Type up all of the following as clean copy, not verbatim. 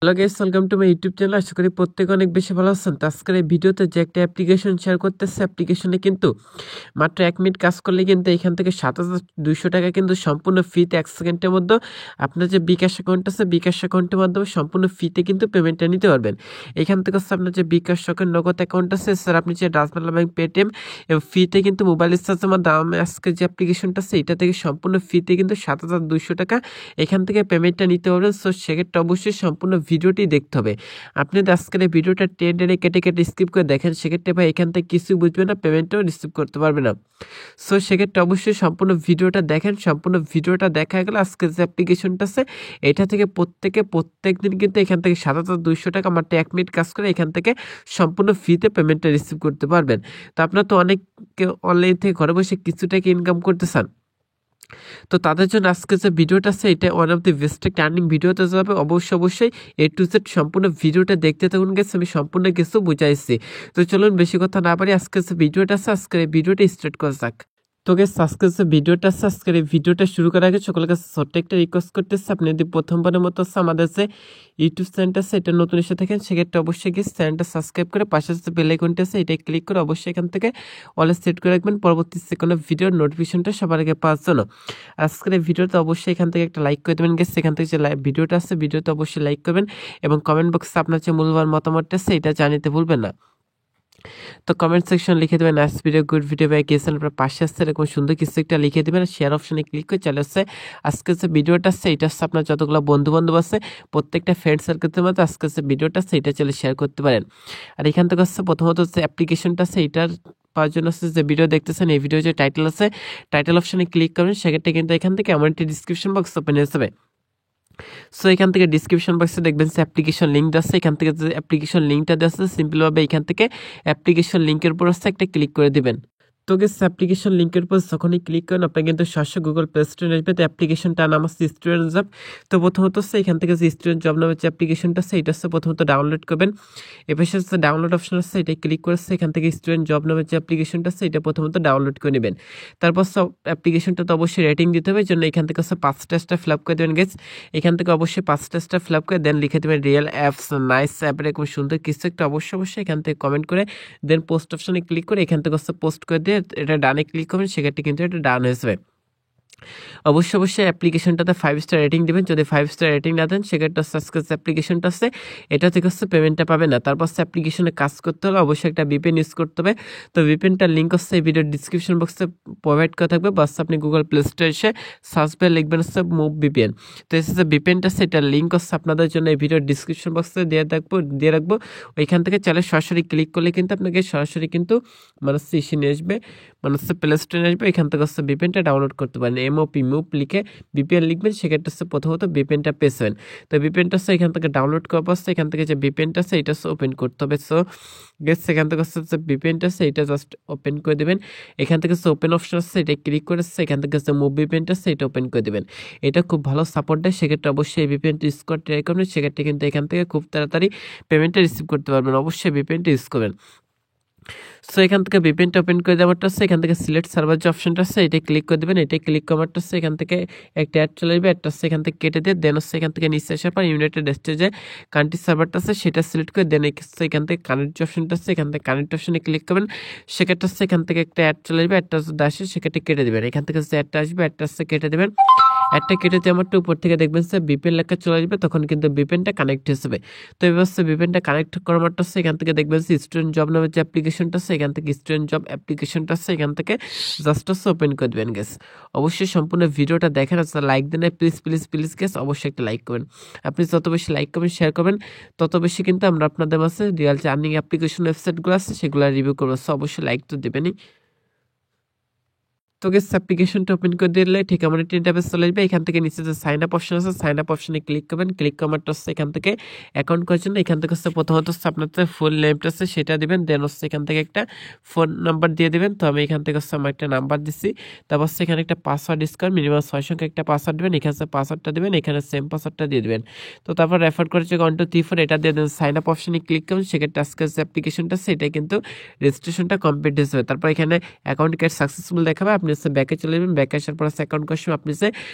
Hello guys, welcome to my YouTube channel. আশা করি প্রত্যেকে অনেক বেশি ভালো আছেন। তো আজকের এই ভিডিওতে যে একটা অ্যাপ্লিকেশন শেয়ার করতেছে, অ্যাপ্লিকেশনে কিন্তু মাত্র 1 মিনিট কাজ করলে কিন্তু এখান থেকে 7,200 টাকা কিন্তু সম্পূর্ণ ফ্রিতে 1 সেকেন্ডের মধ্যে আপনার যে বিকাশ অ্যাকাউন্ট আছে, বিকাশ অ্যাকাউন্টের মাধ্যমে সম্পূর্ণ ফ্রিতে কিন্তু পেমেন্টটা নিতে পারবেন। এখান থেকে হচ্ছে আপনার যে বিকাশ সকের নগদ অ্যাকাউন্ট আছে, স্যার আপনি যে ডাচবাংলা ব্যাংক, পেটিএম এবং ফ্রিতে কিন্তু মোবাইল রিচার্জের মাধ্যমে আজকের যে অ্যাপ্লিকেশনটা আছে এটা থেকে সম্পূর্ণ ফ্রিতে কিন্তু 7,200 টাকা এখান থেকে পেমেন্টটা নিতে পারবেন। সো সেক্ষেত্রে অবশ্যই সম্পূর্ণ ভিডিওটি দেখতে হবে। আপনি যদি আজকের এই ভিডিওটা টেনে কেটে কেটে স্কিপ করে দেখেন, সেক্ষেত্রে ভাই এখান থেকে কিছুই বুঝবে না, পেমেন্টও রিসিভ করতে পারবে না। সো সেক্ষেত্রে অবশ্যই সম্পূর্ণ ভিডিওটা দেখেন। সম্পূর্ণ ভিডিওটা দেখা গেলে আজকের যে অ্যাপ্লিকেশনটা আছে এটা থেকে প্রত্যেক দিন কিন্তু এখান থেকে 7,200 টাকা মাত্র 1 মিনিট কাজ করে এখান থেকে সম্পূর্ণ ফ্রিতে পেমেন্টটা রিসিভ করতে পারবেন। তো আপনারা তো অনেকে অনলাইন থেকে ঘরে বসে কিছু টাকা ইনকাম করতে চান, তো তাদের জন্য আজকে যে ভিডিওটা আছে এটা one of the best earning ভিডিওতে যাবে। অবশ্যই এ টু জেড সম্পূর্ণ ভিডিওটা দেখতে থাকুন গেছে, আমি সম্পূর্ণ কিছু বুঝাইছি। তো চলুন বেশি কথা না পারি আজকে যে ভিডিওটা আছে আজকের এই ভিডিওটা স্টার্ট করা যাক। তো গেস আজকের যে ভিডিওটা আছে, আজকের এই ভিডিওটা শুরু করার আগে সকলের কাছে ছোট্ট একটা রিকোয়েস্ট করতেছে, আপনি যদি প্রথমবারের মতো আমাদের যে ইউটিউব চ্যানেলটা আছে এটা নতুন এসে থাকেন, সেক্ষেত্রে অবশ্যই গিয়ে চ্যানেলটা সাবস্ক্রাইব করে পাশে যে বেল আইকনটা আছে এটা ক্লিক করে অবশ্যই এখান থেকে অল সেট করে রাখবেন, পরবর্তী কোনো ভিডিওর নোটিফিকেশনটা সবার আগে পাওয়ার জন্য। আজকের এই ভিডিওতে অবশ্যই এখান থেকে একটা লাইক করে দেবেন গেস, এখান থেকে যে ভিডিওটা আছে ভিডিওতে অবশ্যই লাইক করবেন এবং কমেন্ট বক্সে আপনার যে মূল্যবান মতামতটা আছে এটা জানাতে ভুলবেন না। তো কমেন্ট সেকশন লিখে দেবেন নাইস ভিডিও, গুড ভিডিও বা কেসেন, আপনার পাশে আসছে এরকম সুন্দর কিছু একটা লিখে দেবেন। শেয়ার অপশনে ক্লিক করে চলে আসছে আজকে যে ভিডিওটা আছে এটা হচ্ছে আপনার যতগুলো বন্ধু বান্ধব আছে প্রত্যেকটা ফ্রেন্ড সার্কেলের মধ্যে আজকে যে ভিডিওটা আছে এটা চলে শেয়ার করতে পারেন। আর এখান থেকে হচ্ছে প্রথমত যে অ্যাপ্লিকেশনটা আছে এটার পাওয়ার জন্য হচ্ছে যে ভিডিও দেখতেছেন এই ভিডিও যে টাইটেল আছে টাইটেল অপশনে ক্লিক করবেন, সেক্ষেত্রে কিন্তু এখান থেকে এমন একটি ডিসক্রিপশন বক্স ওপেন হয়ে যাবে। সো এখান থেকে ডিসক্রিপশন বক্সে দেখবেন যে অ্যাপ্লিকেশন লিঙ্ক আছে, এখান থেকে যে অ্যাপ্লিকেশন লিঙ্কটা দেওয়া আছে সিম্পলভাবে এখান থেকে অ্যাপ্লিকেশন লিঙ্কের উপর হচ্ছে একটা ক্লিক করে দিবেন। তো গেস অ্যাপ্লিকেশন লিঙ্কের উপর যখনই ক্লিক করেন আপনি কিন্তু সরাসরি গুগল প্লে স্টোরে আসবে। তো অ্যাপ্লিকেশনটার নাম হচ্ছে স্টুডেন্ট জব। তো প্রথমত হচ্ছে এখান থেকে যে স্টুডেন্ট জব নামের যে অ্যাপ্লিকেশনটা আছে এটা হচ্ছে প্রথমত ডাউনলোড করবেন। এবার হচ্ছে ডাউনলোড অপশন আছে এটা ক্লিক করেছে, এখান থেকে স্টুডেন্ট জব নামের যে অ্যাপ্লিকেশনটা আছে এটা প্রথমত ডাউনলোড করে নেবেন। তারপর অ্যাপ্লিকেশনটা তো অবশ্যই রেটিং দিতে হবে, জন্য এখান থেকে হচ্ছে 5টা স্টার ফিল আপ করে দেবেন গেস। এখান থেকে অবশ্যই 5টা স্টার ফিল আপ করে দেন লিখে দেবেন রিয়েল অ্যাপস নাইস অ্যাপ, এরকম সুন্দর কিছু একটা অবশ্যই এখান থেকে কমেন্ট করে দেন পোস্ট অপশনে ক্লিক করে এখান থেকে হচ্ছে পোস্ট করে দিয়ে এটা ডানে ক্লিক করবেন, সেক্ষেত্রে কিন্তু এটা ডান হয়ে যাবে। অবশ্যই অ্যাপ্লিকেশনটাতে 5 স্টার রেটিং দেবেন, যদি 5 স্টার রেটিং না দেন সেক্ষেত্রে সাবস্ক্রাইব অ্যাপ্লিকেশনটা আছে এটা থেকে হচ্ছে পেমেন্টটা পাবেন না। তারপর অ্যাপ্লিকেশনে কাজ করতে হলে অবশ্যই একটা ভিপিএন ইউজ করতে হবে। তো ভিপিএনটার লিঙ্ক হচ্ছে এই ভিডিওর ডিসক্রিপশন বক্সে প্রোভাইড করা থাকবে, বাস আপনি গুগল প্লে স্টোরে এসে সার্চ বারে লিখবেন হচ্ছে মুভ ভিপিএন। তো এসে যে ভিপিএনটা আছে এটার লিঙ্ক হচ্ছে আপনাদের জন্য এই ভিডিওর ডিসক্রিপশন বক্সে দিয়ে রাখবো। ওইখান থেকে চাইলে সরাসরি ক্লিক করলে কিন্তু আপনাকে সরাসরি কিন্তু মানুষ এসে নিয়ে আসবে, মানুষ প্লে স্টোরে আসবে, এখান থেকে হচ্ছে ভিপিএনটা ডাউনলোড করতে পারেন। এমওপি মুভ লিখে ভিপিএন লিখবেন, সেক্ষেত্রে হচ্ছে প্রথমত ভিপিএনটা পেয়েছেন। তো ভিপিএনটা হচ্ছে এখান থেকে ডাউনলোড করার পর এখান থেকে যে ভিপিএনটা আছে এটা হচ্ছে ওপেন করতে হবে। সো গেস সেখান থেকে হচ্ছে যে ভিপিএনটা আছে এটা জাস্ট ওপেন করে দেবেন। এখান থেকে হচ্ছে ওপেন অপশন আছে এটা ক্লিক করে এখান থেকে হচ্ছে মুভ ভিপিএনটা আছে এটা ওপেন করে দেবেন। এটা খুব ভালো সাপোর্ট দেয়, সেক্ষেত্রে অবশ্যই এই ভিপিএনটা ইউজ করে ট্রাই করবেন, সেক্ষেত্রে কিন্তু এখান থেকে খুব তাড়াতাড়ি পেমেন্টটা রিসিভ করতে পারবেন। অবশ্যই ভিপিএনটা ইউজ করবেন। সো এখান থেকে ভিপিএনটা ওপেন করে দেওয়ারটা হচ্ছে এখান থেকে সিলেক্ট সার্ভার যে অপশনটা আছে এটা ক্লিক করে দেবেন। এটা ক্লিক করারটা হচ্ছে এখান থেকে একটা অ্যাড চলে আসবে, অ্যাডটা হচ্ছে এখান থেকে কেটে দিয়ে দেন হচ্ছে এখান থেকে নিচে আসার পর ইউনাইটেড স্টেটে কান্ট্রি সার্ভারটা আছে সেটা সিলেক্ট করে দেন এখান থেকে কানেক্ট যে অপশনটা আছে এখান থেকে কানেক্ট অপশনে ক্লিক করবেন, সেক্ষেত্রে হচ্ছে এখান থেকে একটা অ্যাড চলে আসবে, অ্যাডটা যদি আসে সেক্ষেত্রে কেটে দেবেন। এখান থেকে যে অ্যাডটা আসবে অ্যাডটা হচ্ছে কেটে দেবেন। একটা কেটে দিয়ে আমারটা উপর থেকে দেখবেন যে ভিপিএন লেখা চলে আসবে, তখন কিন্তু ভিপিএনটা কানেক্ট হয়ে যাবে। তো এবার হচ্ছে ভিপিএনটা কানেক্ট করার মাত্র হচ্ছে এখান থেকে দেখবেন যে স্টুডেন্ট জব নামের যে অ্যাপ্লিকেশনটা আছে এখান থেকে স্টুডেন্ট জব অ্যাপ্লিকেশনটা আছে এখান থেকে জাস্ট হচ্ছে ওপেন করে দেবেন গেস। অবশ্যই সম্পূর্ণ ভিডিওটা দেখেন, আচ্ছা লাইক দেন প্লিজ গেস, অবশ্যই একটা লাইক করবেন। আপনি যত বেশি লাইক করবেন শেয়ার করবেন তত বেশি কিন্তু আমরা আপনাদের মাঝে রিয়েল যে আর্নিং অ্যাপ্লিকেশন ওয়েবসাইটগুলো আছে সেগুলো রিভিউ করবো। সো অবশ্যই লাইক তো দেবেনই। তো গেস অ্যাপ্লিকেশনটা ওপেন করে দিলে ঠিক আমার একটা ইন্টারফেস চলে আসবে। এখান থেকে নিচে যে সাইন আপ অপশন আছে সাইন আপ অপশনে ক্লিক করবেন, ক্লিক করারটা হচ্ছে এখান থেকে অ্যাকাউন্ট করার জন্য এখান থেকে হচ্ছে প্রথমত হচ্ছে আপনার ফুল নেমটা আছে সেটা দিবেন, দেন হচ্ছে এখান থেকে একটা ফোন নাম্বার দিয়ে দিবেন। তো আমি এখান থেকে হচ্ছে আমার একটা নাম্বার দিচ্ছি, তারপর হচ্ছে এখানে একটা পাসওয়ার্ড ডিসকাউন্ট মিনিমাম 6 সংখ্যা একটা পাসওয়ার্ড দেবেন, এখানে পাসওয়ার্ডটা দেবেন, এখানে সেম পাসওয়ার্ডটা দিয়ে দিবেন। তো তারপর রেফার করেছে 1 2 3 4 এটা দিয়ে দেন, সাইন আপ অপশনে ক্লিক করবেন, সেক্ষেত্রে আজকে যে অ্যাপ্লিকেশনটা আছে এটা কিন্তু রেজিস্ট্রেশনটা কমপ্লিট হয়ে যাবে। তারপর এখানে অ্যাকাউন্ট ক্রিয়েট সাকসেসফুল দেখাবে, আপনি আপনি হচ্ছে ব্যাকে চলে যাবেন। ব্যাকে আসার পর অ্যাকাউন্ট করার সময় আপনি যে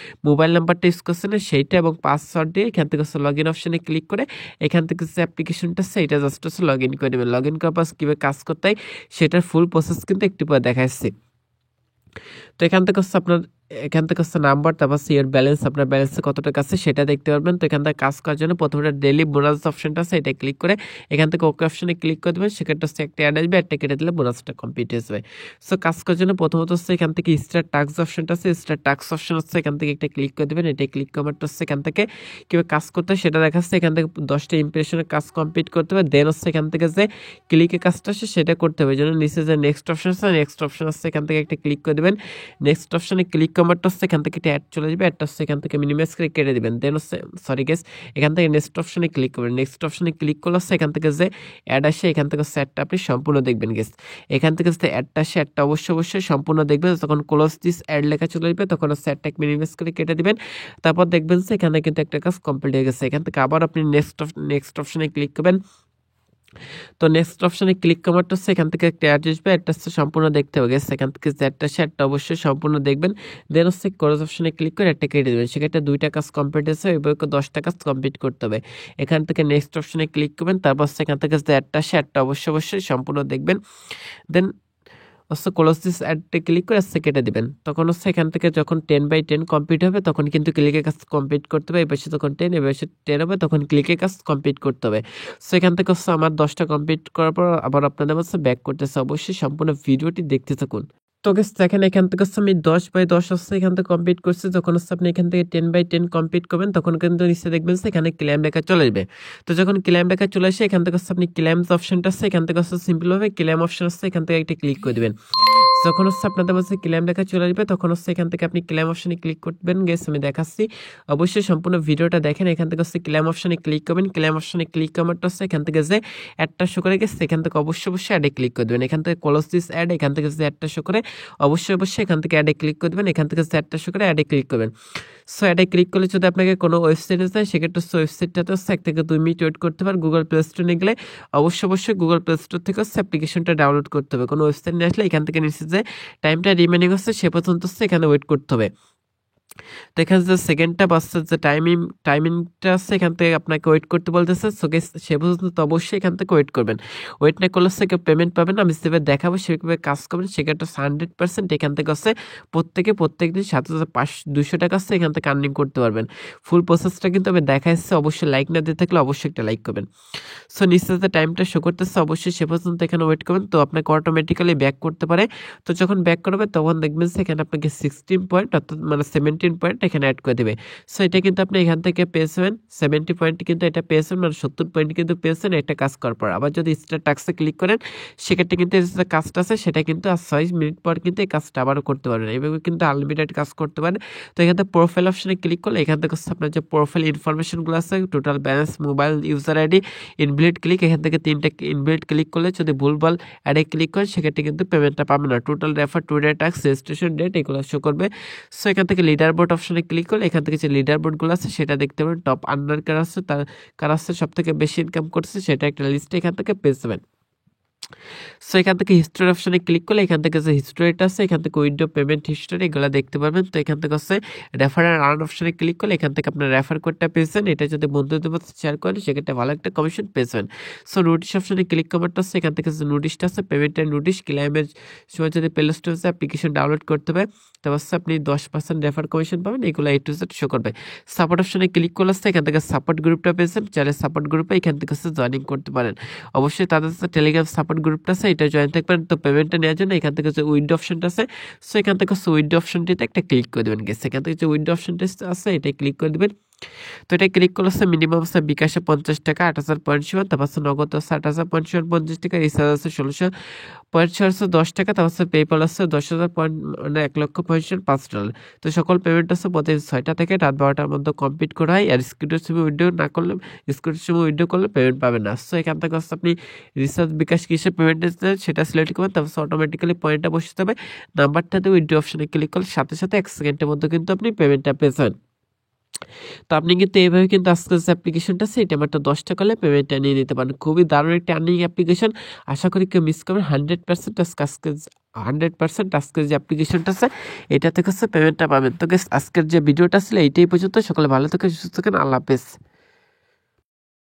মোবাইল নাম্বারটা ইউজ করছেন সেইটা এবং পাসওয়ার্ড দিয়ে এখান থেকে হচ্ছে লগ ইন অপশনে ক্লিক করে এখান থেকে যে অ্যাপ্লিকেশনটা আছে এটা জাস্ট হচ্ছে লগ ইন করে নেবেন। লগ ইন করার পর কীভাবে কাজ করতে হয় সেটার ফুল প্রসেস কিন্তু একটু পরে দেখাচ্ছি। তো এখান থেকে হচ্ছে নাম্বার, তারপর ইয়ার ব্যালেন্স, আপনার ব্যালেন্সে কত টাকা আছে সেটা দেখতে পারবেন। তো এখান থেকে কাজ করার জন্য প্রথমে ডেইলি বোনাস অপশনটা আছে এটা ক্লিক করে এখান থেকে ওকে অপশনে ক্লিক করে দেবেন। সেক্ষেত্রে হচ্ছে একটা অ্যাড আসবে, একটা কেটে দিলে বোনাসটা কমপ্লিট হয়ে যাবে। সো কাজ করার জন্য প্রথমত হচ্ছে এখান থেকে স্টার টাস্ক অপশনটা আছে, স্টার টাস্ক অপশন হচ্ছে এখান থেকে একটা ক্লিক করে দেবেন। এটা ক্লিক করার হচ্ছে এখান থেকে কীভাবে কাজ করতে হয় সেটা দেখাচ্ছে। এখান থেকে 10টা ইমপ্রেশনের কাজ কমপ্লিট করতে হবে। দেন হচ্ছে এখান থেকে যে ক্লিকে কাজটা আছে সেটা করতে হবে। যেন নিচে যে নেক্সট অপশন আছে, নেক্সট অপশন আছে এখান থেকে একটা ক্লিক করে দেবেন। নেক্সট অপশনে ক্লিক করারটা হচ্ছে এখান থেকে অ্যাড চলে যাবে, অ্যাডটা হচ্ছে এখান থেকে মিনিমাইজ করে কেটে দিবেন। দেন হচ্ছে এখান থেকে নেক্সট অপশনে ক্লিক করবেন। নেক্সট অপশনে ক্লিক করলে হচ্ছে এখান থেকে যে অ্যাড আসে এখান থেকে অ্যাডটা আপনি সম্পূর্ণ দেখবেন গেস। এখান থেকে যে অ্যাডটা আসে অ্যাডটা অবশ্যই সম্পূর্ণ দেখবেন। যখন ক্লোজ দিস অ্যাড লেখা চলে আসবে তখন হচ্ছে অ্যাডটাকে মিনিমাইজ করে কেটে দিবেন। তারপর দেখবেন যে এখানে কিন্তু একটা কাজ কমপ্লিট হয়ে গেছে। এখান থেকে আবার আপনি নেক্সট অপশনে ক্লিক করবেন। তো নেক্সট অপশনে ক্লিক করার হচ্ছে এখান থেকে একটা অ্যাড আসবে, অ্যাডটা হচ্ছে সম্পূর্ণ দেখতে হবে গেছে। এখান থেকে যে অ্যাডটা আসে অ্যাডটা অবশ্যই সম্পূর্ণ দেখবেন। দেন হচ্ছে ক্লোজ অপশনে ক্লিক করে একটা কেটে দেবেন। সেক্ষেত্রে 2টা কাজ কমপ্লিট হয়েছে, এবার 10টা কাজ কমপ্লিট করতে হবে। এখান থেকে নেক্সট অপশনে ক্লিক করবেন। তারপর এখান থেকে যে অ্যাডটা আসে অ্যাডটা অবশ্যই সম্পূর্ণ দেখবেন। দেন হচ্ছে ক্লোজ দিস অ্যাডটা ক্লিক করে হচ্ছে কেটে দিবেন। তখন হচ্ছে এখান থেকে যখন 10/10 কমপ্লিট হবে তখন কিন্তু ক্লিকের কাজ কমপ্লিট করতে হবে। এবার যখন 10 এবার 10 হবে তখন ক্লিকের কাজ কমপ্লিট করতে হবে। সো এখান থেকে হচ্ছে আমার 10টা কমপ্লিট করার পর আবার আপনাদের হচ্ছে ব্যাক করতেছে। অবশ্যই সম্পূর্ণ ভিডিওটি দেখতে থাকুন। তো গেস দেখেন এখান থেকে হচ্ছে আমি 10/10 হচ্ছে এখান থেকে কমপ্লিট করছি। যখন হচ্ছে আপনি এখান থেকে 10/10 কমপ্লিট করবেন তখন কিন্তু নিচে দেখবেন যে এখানে ক্লেম লেখা চলে আসবে। তো যখন ক্লেম লেখা চলে আসে এখান থেকে হচ্ছে আপনি ক্লেমস অপশনটা আছে এখান থেকে হচ্ছে সিম্পলভাবে ক্লেম অপশন আছে এখান থেকে একটা ক্লিক করে দেবেন। যখন হচ্ছে আপনাদের কাছে ক্লেম লেখা চলে আসবে তখন হচ্ছে এখান থেকে আপনি ক্লেম অপশনে ক্লিক করবেন। গেস আমি দেখাচ্ছি, অবশ্যই সম্পূর্ণ ভিডিওটা দেখেন। এখান থেকে হচ্ছে ক্লেম অপশনে ক্লিক করবেন। ক্লেম অপশনে ক্লিক করারটা হচ্ছে এখান থেকে যে অ্যাডটা শো করে গেছে এখান থেকে অবশ্যই অ্যাডে ক্লিক করে দেবেন। এখান থেকে ক্লোজ দিস অ্যাড, এখান থেকে যে অ্যাডটা শো করে অবশ্যই এখান থেকে অ্যাডে ক্লিক করে দেবেন। এখান থেকে যে অ্যাডটা শো করে অ্যাডে ক্লিক করবেন। সো অ্যাডে ক্লিক করলে যদি আপনাকে কোনো ওয়েবসাইটে যায় সেক্ষেত্রে ওয়েবসাইটটাতে হচ্ছে 1 থেকে 2 মিনিট ওয়েট করতে পারেন। গুগল প্লে স্টোরে গেলে অবশ্যই গুগল প্লে স্টোর থেকে হচ্ছে অ্যাপ্লিকেশনটা ডাউনলোড করতে হবে। কোনো ওয়েবসাইট নিয়ে আসলে এখান থেকে নিচে যে টাইমটা রিমেনিং হচ্ছে সে পর্যন্ত হচ্ছে এখানে ওয়েট করতে হবে। তো এখানে যে সেকেন্ডটা বাসছে যে টাইমিংটা আছে এখান থেকে আপনাকে ওয়েট করতে বলতেছে। সো সে পর্যন্ত অবশ্যই এখান থেকে ওয়েট করবেন। ওয়েট না করলে হচ্ছে কেউ পেমেন্ট পাবেন। আমি যেভাবে দেখাবো সেভাবে কাজ করবেন। সেক্ষেত্রে 100% এখান থেকে হচ্ছে প্রত্যেক দিন 7,200 টাকা হচ্ছে এখান থেকে আর্নিং করতে পারবেন। ফুল প্রসেসটা কিন্তু আমি দেখাচ্ছি। অবশ্যই লাইক না দিয়ে থাকলে অবশ্যই একটা লাইক করবেন। সো নিচে যে টাইমটা শো করতেছে অবশ্যই সে পর্যন্ত এখানে ওয়েট করবেন। তো আপনাকে অটোমেটিক্যালি ব্যাক করতে পারে। তো যখন ব্যাক করবে তখন দেখবেন যে এখানে আপনাকে 16 পয়েন্ট অর্থাৎ মানে 17 পয়েন্ট এখানে অ্যাড করে দেবে। সো এটা কিন্তু আপনি এখান থেকে পেয়েছেন 70 পয়েন্ট, কিন্তু এটা পেয়েছেন মানে 70 পয়েন্ট কিন্তু পেয়েছেন একটা কাজ করার পর। আবার যদি স্টার টাস্কে ক্লিক করেন সেক্ষেত্রে কিন্তু যে কাজটা আছে সেটা কিন্তু 6 মিনিট পর কিন্তু এই কাজটা আবারও করতে পারবেন। এইভাবে কিন্তু আনলিমিটেড কাজ করতে পারেন। তো এখান থেকে প্রোফাইল অপশনে ক্লিক করলে এখান থেকে আপনার যে প্রোফাইল ইনফরমেশনগুলো আছে, total balance, mobile, user ID, invalid click, এখান থেকে 3টা ইনভ্যালিড ক্লিক করলে যদি ভুলভাল অ্যাডে ক্লিক করেন সেক্ষেত্রে কিন্তু পেমেন্টটা পাবেন না। Total refer, today task, registration date এগুলো শো করবে। সো এখান থেকে লিডার বোর্ড অপশনে ক্লিক করলে এখান থেকে যে লিডার বোর্ডগুলো আছে সেটা দেখতে পাবেন। টপ আন্ডার কার আছে, তার কার আছে সব থেকে বেশি ইনকাম করছে সেটা একটা লিস্ট এখান থেকে পেয়ে যাবেন। সো এখান থেকে হিস্টোরি অপশনে ক্লিক করলে এখান থেকে যে হিস্টোরিটা আছে এখান থেকে উইন্ডো পেমেন্ট হিস্টোরি এগুলো দেখতে পারবেন। তো এখান থেকে হচ্ছে রেফার অ্যান্ড আর্ন অপশনে ক্লিক করলে এখান থেকে আপনার রেফার কোডটা পেয়েছেন। এটা যদি বন্ধুদের মধ্যে শেয়ার করেন সেক্ষেত্রে ভালো একটা কমিশন পেয়েছেন। সো নোটিশ অপশনে ক্লিক করারটা হচ্ছে এখান থেকে যে নোটিশটা আছে পেমেন্টের নোটিশ, ক্লাইমের সময় যদি প্লে স্টোর অ্যাপ্লিকেশন ডাউনলোড করতে হবে তবে হচ্ছে আপনি 10% রেফার কমিশন পাবেন। এগুলো A to Z শো করবে। সাপোর্ট অপশনে ক্লিক করলে হচ্ছে এখান থেকে সাপোর্ট গ্রুপটা পেয়েছেন। চাইলে সাপোর্ট গ্রুপে এখান থেকে হচ্ছে জয়েনিং করতে পারেন। অবশ্যই তাদের যে টেলিগ্রাম সাপোর্ট গ্রুপটা আছে এটা জয়েন থাকতে পারেন। তো পেমেন্টটা নেওয়ার জন্য এখান থেকে যে উইন্ডো অপশনটা আছে সো এখান থেকে হচ্ছে উইন্ডো অপশনটিতে একটা ক্লিক করে দেবেন। গেছে এখান থেকে যে উইন্ডো অপশনটা আছে এটাই ক্লিক করে দেবেন। তো এটা ক্লিক করলে হচ্ছে মিনিমাম হচ্ছে বিকাশে 50 টাকা 8,000 পয়েন্ট সমান, তারপর হচ্ছে নগদ হচ্ছে 8,000 পয়েন্ট সমান 50 টাকা, রিচার্জ আছে 1600 পয়েন্ট সমান 10 টাকা, তারপর হচ্ছে পেপাল আছে 10,000 পয়েন্ট মানে 1 লক্ষ পয়েন্ট সমান $5। তো সকল পেমেন্ট হচ্ছে প্রতিদিন 6টা থেকে রাত 12টার মধ্যে কমপ্লিট করা হয়। আর স্ক্রিনের সময় উইন্ডো না করলে স্ক্রিনের সময় উইন্ডো করলে পেমেন্ট পাবেন না। সো এখান থেকে হচ্ছে আপনি রিচার্জ বিকাশ কিসে পেমেন্ট সেটা সিলেক্ট করবেন, তারপর অটোমেটিক্যালি পয়েন্টটা বসে যাবে। নাম্বারটাতে উইন্ডো অপশনে ক্লিক করলে সাথে 1 সেকেন্ডের মধ্যে কিন্তু আপনি পেমেন্টটা পেয়েছেন। তো আপনি কিন্তু এইভাবে কিন্তু আজকের যে অ্যাপ্লিকেশনটা আছে এটা মাত্র 10 টাকা হলে পেমেন্টটা নিয়ে নিতে পারেন। খুবই দারুণ একটা আর্নিং অ্যাপ্লিকেশন, আশা করি কেউ মিস করবেন 100%। আজকে 100% আজকের যে অ্যাপ্লিকেশনটা আছে এটা থেকে হচ্ছে পেমেন্টটা পাবেন। তো গাইস আজকের যে ভিডিওটা ছিল এইটাই পর্যন্ত। সকলে ভালো থাকেন, সুস্থ থাকেন, আল্লাহ হাফেজ।